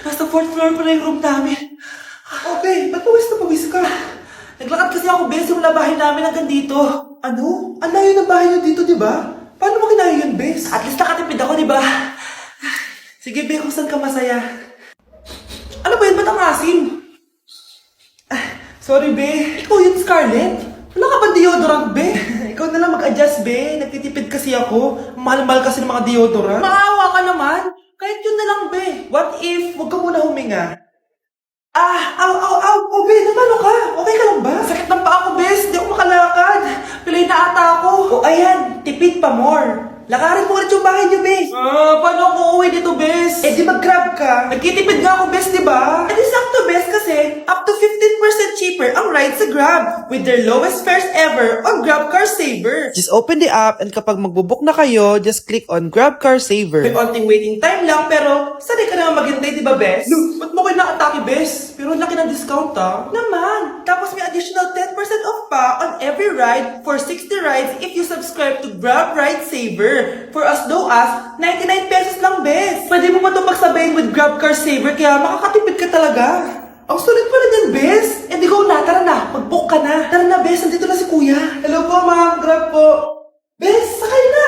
Nasa 4th floor pa na yung room namin. Okay, ba't pawis na pawis ka? Naglakad kasi ako, bes, yung labahin namin hanggang dito. Ano? Ang layo ng bahay niyo dito, di ba? Paano mo kinaya yun, Bes? At least nakatipid ako, di ba? Sige, be, kung saan ka masaya. Ano ba yun? Ba't ang asim? Sorry, be. Ikaw yun, Scarlett? Wala ka ba deodorant, be? Ikaw na lang mag-adjust, be. Nagtitipid kasi ako. Mahal-mahal kasi ng mga deodorant. Maawa ka naman. Kahit yun na lang, be. What if, wag ka muna huminga? Oh, be, namano ka? Okay ka lang ba? Sakit ng paa ko, bes. Di ako makalakad. Pilay na ata ako. O, ayan, tipid pa more. Lakarin mo ulit yung bahay niyo, Bes. Paano ako uuwi dito, bes? Eh, di mag-grab ka. Nagtitipid nga ako, bes, di ba? Eh, di sakto, Bes, kasi up to 15% cheaper ang ride sa Grab with their lowest fares ever on Grab Car Saver. Just open the app and kapag magbubook na kayo, just click on Grab Car Saver. May onting waiting time lang, pero sanay ka naman maghintay, di ba, Bes? No, ba't mo kayo nakatake, bes? Pero ang laki ng discount, ah. Naman! Tapos may additional 10% off pa on every ride for 60 rides if you subscribe to Grab Ride Saver for as low as 99 pesos lang, Bes. Pwede mo ba ito pagsabayin with Grab Car Saver kaya makakatipid ka talaga? Ang sulit pala niyan, Bes. Eh di go na, tara na, mag-book ka na. Tara na, Bes. Nandito na si Kuya. Hello po, ma'am. Grab po. Bes, sakay na.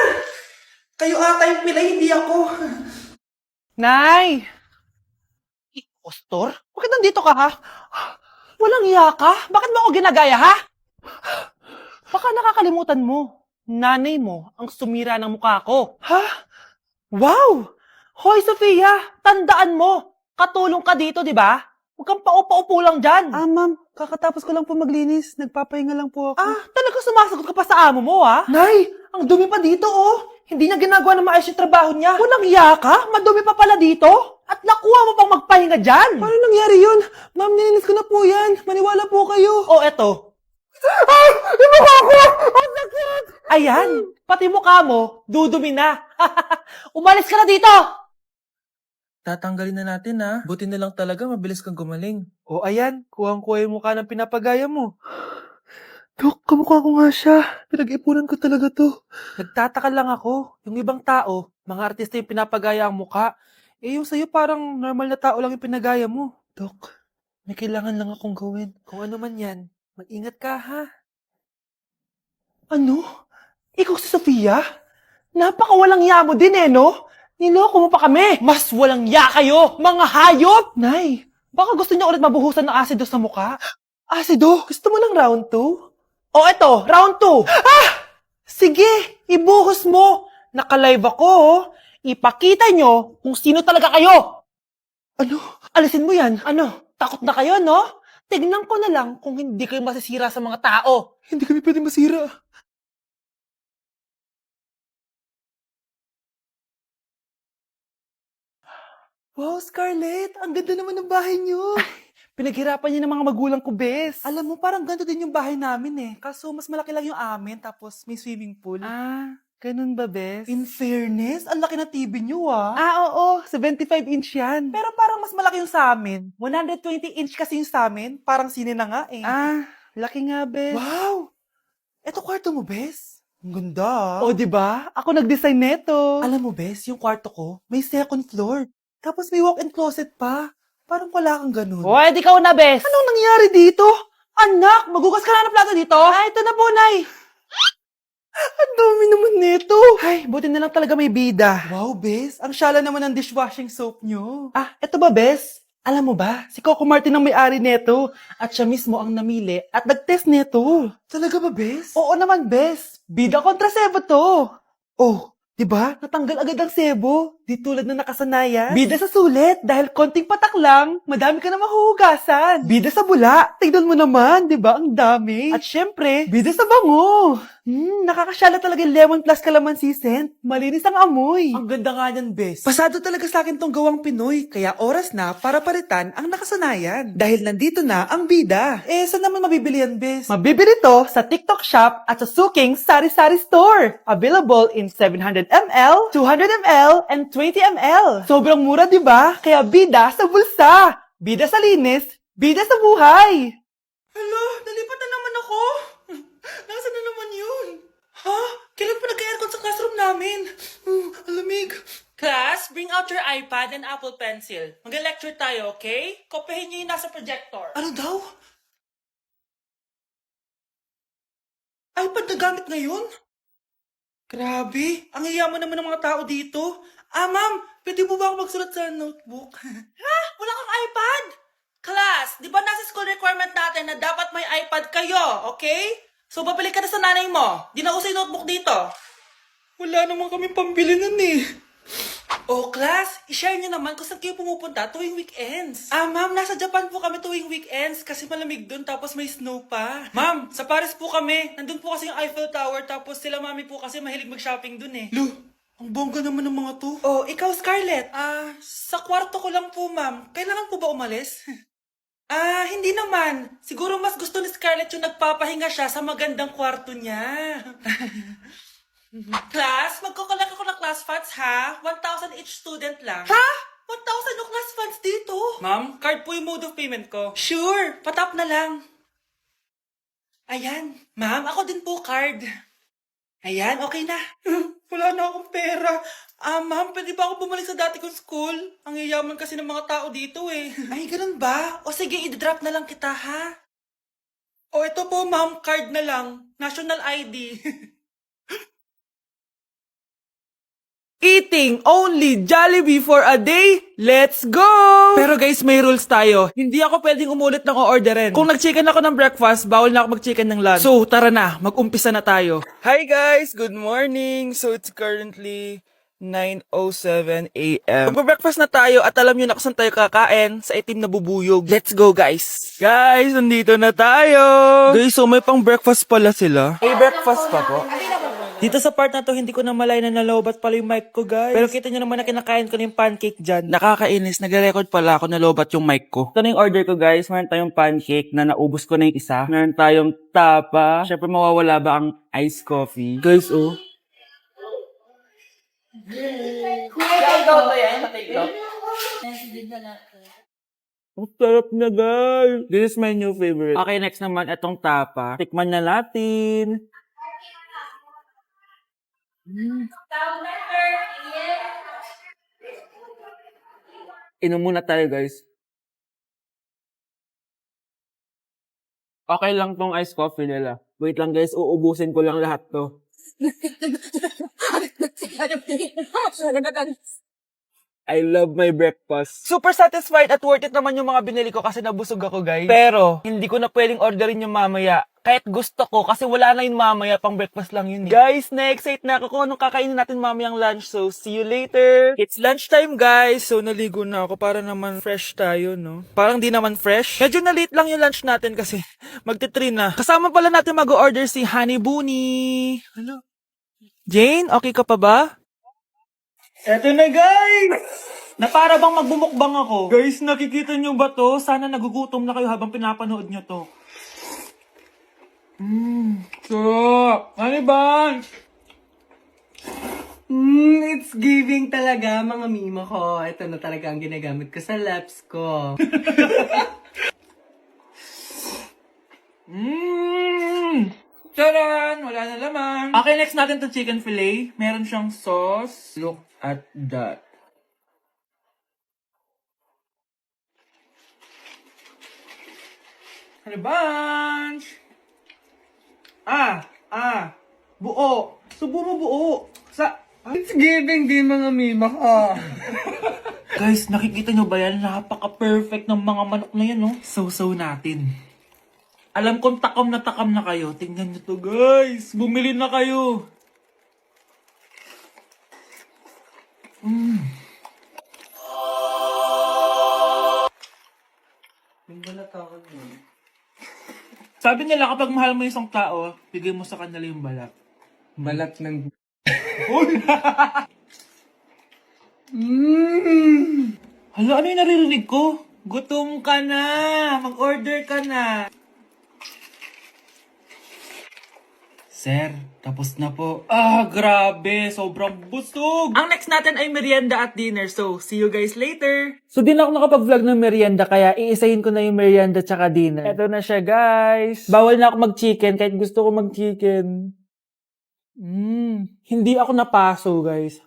Kayo ata yung pilay, hindi ako. Nay! Impostor? Bakit nandito ka, ha? Walang iya ka? Bakit mo ako ginagaya, ha? Baka nakakalimutan mo. Nanay mo ang sumira ng mukha ko. Ha? Wow! Hoy, Sofia! Tandaan mo! Katulong ka dito, di ba? Huwag kang paupa-upo lang dyan. Ma'am, kakatapos ko lang po maglinis. Nagpapahinga lang po ako. Talaga sumasagot ka pa sa amo mo, ha? Nay! Ang dumi pa dito, oh! Hindi niya ginagawa ng maayos yung trabaho niya. Walang iya ka? Madumi pa pala dito? At nakuha mo pang magpahinga dyan? Paano nangyari yun? Ma'am, nilinis ko na po yan. Maniwala po kayo. O, eto. Yung mukha ko! Ang sakit! Ayan, pati mukha mo, dudumi na. Umalis ka na dito! Tatanggalin na natin ha. Buti na lang talaga mabilis kang gumaling. O ayan, kuhang-kuha yung mukha ng pinapagaya mo. Dok, kamukha ko nga siya. Pinag-ipunan ko talaga to. Nagtataka lang ako. Yung ibang tao, mga artista yung pinapagaya ang mukha. Eh yung sa'yo parang normal na tao lang yung pinagaya mo. Dok, may kailangan lang akong gawin. Kung ano man yan, mag-ingat ka ha. Ano? Ikaw si Sofia? Napakawalang ya mo din eh, no? Niloko mo pa kami! Mas walang ya kayo, mga hayop! Nay, baka gusto niyo ulit mabuhusan ng asido sa mukha? Asido? Gusto mo ng round 2? O eto, round 2! Sige, ibuhos mo! Naka-live ako, oh. Ipakita nyo kung sino talaga kayo! Ano? Alisin mo yan. Ano? Takot na kayo, no? Tignan ko na lang kung hindi kayo masisira sa mga tao. Hindi kami pwede masira. Wow, Scarlett! Ang ganda naman ng bahay niyo! Pinaghirapan niyo ng mga magulang ko, bes. Alam mo, parang ganito din yung bahay namin eh. Kaso mas malaki lang yung amin, tapos may swimming pool. Ganun ba, bes? In fairness, ang laki na TV niyo ah. Oo, 75-inch yan. Pero parang mas malaki yung sa amin. 120-inch kasi yung sa amin. Parang sine na nga eh. Laki nga, bes. Wow! Eto kwarto mo, bes? Ang ganda. O, di ba? Ako nag-design neto. Alam mo, bes, yung kwarto ko, may second floor. Tapos may walk-in closet pa. Parang wala kang ganun. O, edi ikaw na, bes. Anong nangyari dito? Anak, magugas ka na ng plato dito? Ito na po, Nay. Ang dami naman nito. Ay, buti na lang talaga may bida. Wow, bes. Ang syala naman ng dishwashing soap nyo. Eto ba, bes? Alam mo ba, si Coco Martin ang may-ari neto. At siya mismo ang namili at nag-test neto. Talaga ba, bes? Oo naman, bes. Bida kontra sebo to. Oh, di ba? Natanggal agad ang sebo. Di tulad na nakasanayan. Bida sa sulit. Dahil konting patak lang, madami ka na mahuhugasan. Bida sa bula. Tignan mo naman, di ba? Ang dami. At syempre, bida sa bango. Nakakasyala talaga yung lemon plus calamansi scent. Malinis ang amoy. Ang ganda nga niyan, bes. Pasado talaga sa akin tong gawang Pinoy, kaya oras na para palitan ang nakasanayan. Dahil nandito na ang bida. Saan naman mabibili yan, bes? Mabibili to sa TikTok Shop at sa Suking Sari Sari Store. Available in 700ml, 200ml, and 20ml. Sobrang mura, di ba? Kaya bida sa bulsa. Bida sa linis, bida sa buhay. Hala, nalipat na naman ako. Nasaan na naman yun? Ha? Kailan pa nag-aircon sa classroom namin? Alamig. Class, bring out your iPad and Apple Pencil. Mag-lecture tayo, okay? Kopihin niyo yung nasa projector. Ano daw? iPad na gamit ngayon? Grabe, ang yayaman naman ng mga tao dito. Ma'am, pwede mo ba ako magsulat sa notebook? Ha? Wala kang iPad? Class, di ba nasa school requirement natin na dapat may iPad kayo, okay? So, babalik ka na sa nanay mo. Di na uso yung notebook dito. Wala naman kami pambili nun eh. Oh, class, i-share nyo naman kung saan kayo pumupunta tuwing weekends. Ma'am, nasa Japan po kami tuwing weekends kasi malamig dun tapos may snow pa. Ma'am, sa Paris po kami. Nandun po kasi yung Eiffel Tower tapos sila mami po kasi mahilig mag-shopping dun eh. Lu, ang bongga naman ng mga to. Oh, ikaw Scarlett. Sa kwarto ko lang po, ma'am. Kailangan po ba umalis? Hindi naman. Siguro mas gusto ni Scarlett yung nagpapahinga siya sa magandang kwarto niya. Class, magkukulak ako ng class funds ha? 1,000 each student lang. Ha? 1,000 yung class funds dito? Ma'am, card po yung mode of payment ko. Sure, patap na lang. Ayan. Ma'am, ako din po card. Ayan, okay na. Wala na akong pera. Ma'am, pwede ba ako bumalik sa dati kong school? Ang yayaman kasi ng mga tao dito eh. Ay, ganun ba? O sige, i-drop na lang kita ha? O ito po ma'am, card na lang. National ID. Eating only Jollibee for a day? Let's go! Pero guys, may rules tayo. Hindi ako pwedeng umulit ng o-orderin. Kung nag-chicken ako ng breakfast, bawal na ako mag-chicken ng lunch. So, tara na. Mag-umpisa na tayo. Hi guys! Good morning! So, it's currently 9:07 a.m. Magpa-breakfast na tayo at alam nyo na kung saan tayo kakain sa itim na bubuyog. Let's go guys! Guys, nandito na tayo! Guys, so may pang breakfast pala sila. May breakfast pa po. Dito sa part na to, hindi ko na malay na nalobat pala yung mic ko, guys. Pero kita nyo naman na kinakain ko na yung pancake dyan. Nakakainis, nagre-record pala ako nalobat yung mic ko. Ito na yung order ko, guys. Meron tayong pancake na naubos ko na yung isa. Meron tayong tapa. Siyempre, mawawala ba ang iced coffee? Guys, oh. Ang sarap na, guys. This is my new favorite. Okay, next naman, itong tapa. Tikman na natin. Inom muna tayo, guys. Okay lang tong iced coffee nila. Wait lang, guys. Uubusin ko lang lahat to. I love my breakfast. Super satisfied at worth it naman yung mga binili ko kasi nabusog ako, guys. Pero, hindi ko na pwedeng orderin yung mamaya. Kahit gusto ko kasi wala na yun mamaya, pang breakfast lang yun. Guys, na-excite na ako kung anong kakainin natin mamayang lunch. So, see you later. It's lunchtime, guys. So, naligo na ako para naman fresh tayo, no? Parang di naman fresh. Medyo na-late lang yung lunch natin kasi magti-3 na. Kasama pala natin mag-order si Honey Bunny. Hello? Jane, okay ka pa ba? Eto na, guys! Na para bang magbumukbang ako. Guys, nakikita nyo ba to? Sana nagugutom na kayo habang pinapanood nyo to. Sarap! Ano ba? It's giving talaga, mga mima ko. Ito na talaga ang ginagamit ko sa laps ko. Taran! Wala na laman. Okay, next natin to chicken fillet. Meron siyang sauce. Look at that. Ano bunch? Buo. Subo mo buo. It's giving din, mga mima ko. Guys, nakikita nyo ba yan? Napaka-perfect ng mga manok na yan, no? So natin. Alam kong takam na kayo. Tingnan nyo to, guys. Bumili na kayo. Sabi nila kapag mahal mo yung isang tao, bigay mo sa kanila yung balat. Balat ng... Hala, ano yung naririnig ko? Gutom ka na! Mag-order ka na! Sir, tapos na po. Grabe! Sobrang busog! Ang next natin ay merienda at dinner. So, see you guys later! So, di na ako nakapag-vlog ng merienda, kaya iisahin ko na yung merienda tsaka dinner. Eto na siya, guys! Bawal na ako mag-chicken kahit gusto ko mag-chicken. Hindi ako napaso, guys.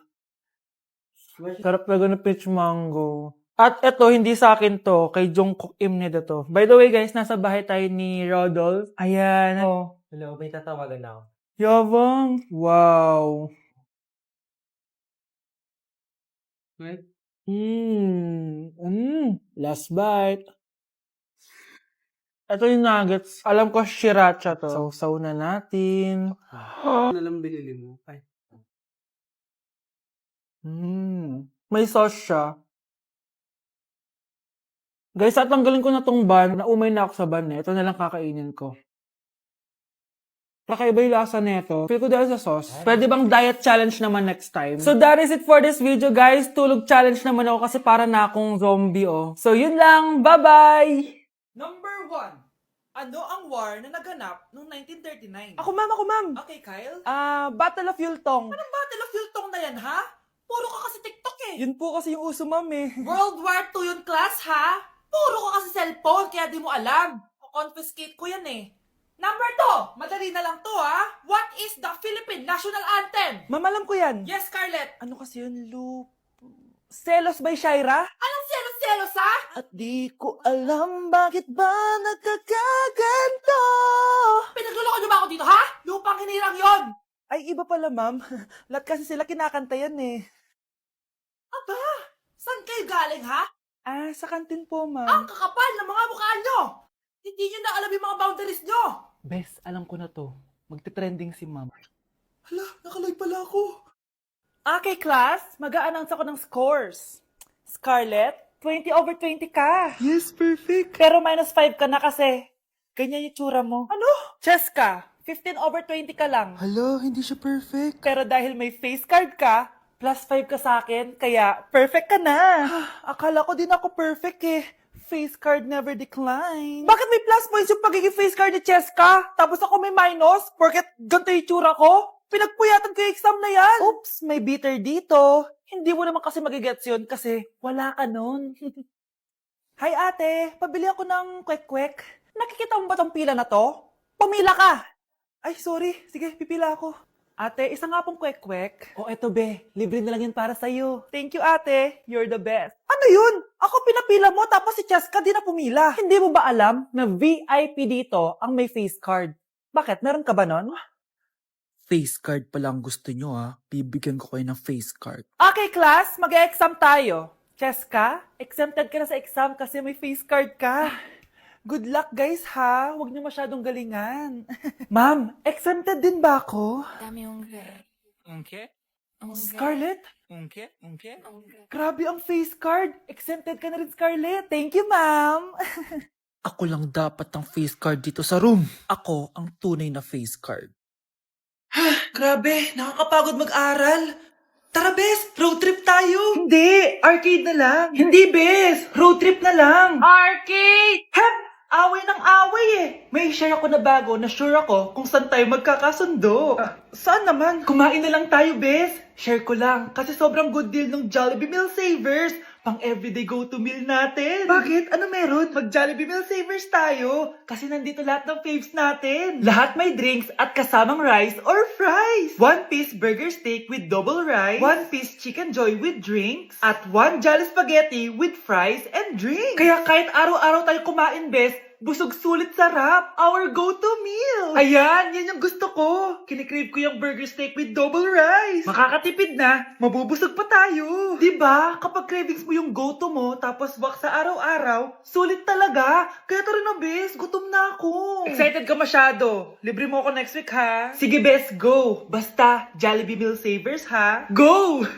Sarap talaga ng peach mango. At eto, hindi sa akin to. Kay Jungkook Imneda to. By the way, guys, nasa bahay tayo ni Rodolph. Ayan. Oh. Hello, may tatawagan na ako. Yabang. Wow. Wait. Last bite. Ito yung nuggets. Alam ko, sriracha to. Sausaw na natin. Ano lang binili mo? Ay. May sauce siya. Guys, tatanggalin ko na tong ban. Naumay na ako sa ban eh. Ito na lang kakainin ko. Kakaiba yung lasa nito. Feel ko dahil sa sauce. Pwede bang diet challenge naman next time? So that is it for this video, guys. Tulog challenge naman ako kasi para na akong zombie, oh. So yun lang. Bye-bye! Number 1. Ano ang war na naganap noong 1939? Ako, ma'am. Okay, Kyle. Battle of Yultong. Anong Battle of Yultong na yan, ha? Puro ka kasi TikTok eh. Yun po kasi yung uso, ma'am eh. World War II yun, class, ha? Puro ka kasi cellphone, kaya di mo alam. Confiscate ko yan eh. Number 2. Madali na lang to, ha? What is the Philippine National Anthem? Ma'am, alam ko yan. Yes, Scarlett. Ano kasi yun, Selos by Shaira? Anong selos-selos, ha? At di ko alam bakit ba nagkakaganto. Pinagluloko niyo ba ako dito, ha? Lupang hinirang yon. Ay, iba pala, ma'am. Lahat kasi sila kinakanta yan eh. Aba, saan kayo galing, ha? Sa kantin po, Ang ma'am. kakapal ng mga mukha nyo. Hindi nyo na alam yung mga boundaries nyo. Bes, alam ko na to. Magte-trending si ma'am. Hala, nakaloy pala ako. Okay, class. Mag-a-announce ako ng scores. Scarlett, 20/20 ka. Yes, perfect. Pero -5 ka na kasi. Ganyan yung tsura mo. Ano? Cheska, 15/20 ka lang. Hala, hindi siya perfect. Pero dahil may face card ka, +5 ka sa akin, kaya perfect ka na. Akala ko din ako perfect eh. Face card never decline. Bakit may plus points yung pagiging face card ni Cheska? Tapos ako may minus? Porket ganito yung tsura ko? Pinagpuyatan ko yung exam na yan. Oops, may bitter dito. Hindi mo naman kasi magigets yun kasi wala ka nun. Hi ate, pabili ako ng kwek-kwek. Nakikita mo ba tong pila na to? Pumila ka! Ay, sorry. Sige, pipila ako. Ate, isa nga pong kwek-kwek. O eto be, libre na lang yun para sa'yo. Thank you ate, you're the best. Ano yun? Ako pinapila mo tapos si Cheska di na pumila. Hindi mo ba alam na VIP dito ang may face card? Bakit? Meron ka ba nun? Face card pa lang gusto nyo, ha? Bibigyan ko kayo ng face card. Okay class, mag-exam tayo. Cheska, exempted ka na sa exam kasi may face card ka. Good luck guys ha, huwag niyo masyadong galingan. Ma'am, exempted din ba ako? Dami ungge. Okay? Scarlett? Okay? Grabe ang face card. Exempted ka na rin, Scarlett. Thank you, ma'am. Ako lang dapat ang face card dito sa room. Ako ang tunay na face card. Grabe, nakakapagod mag-aral. Tara, Bes, road trip tayo. Hindi, arcade na lang. Hindi, bes. Road trip na lang. Arcade! Hep! Away ng away eh. May share ako na bago na sure ako kung saan tayo magkakasundo. Saan naman? Kumain na lang tayo, bes. Share ko lang kasi sobrang good deal ng Jollibee Meal Savers. Pang everyday go-to meal natin. Bakit? Ano meron? Mag-Jollibee Meal Savers tayo. Kasi nandito lahat ng faves natin. Lahat may drinks at kasamang rice or fries. 1-piece burger steak with double rice. 1-piece chicken joy with drinks. At 1 Jolly Spaghetti with fries and drinks. Kaya kahit araw-araw tayo kumain, bes, busog sulit sarap. Our go-to meal. Ayan, yan yung gusto ko. Kinikrave ko yung burger steak with double rice. Makakatipid na, mabubusog pa tayo. Diba? Kapag cravings mo yung go-to mo, tapos wak sa araw-araw, sulit talaga. Kaya tara na, bes. Gutom na ako. Excited ka masyado. Libre mo ako next week, ha? Sige, bes, go. Basta, Jollibee Meal Savers, ha? Go!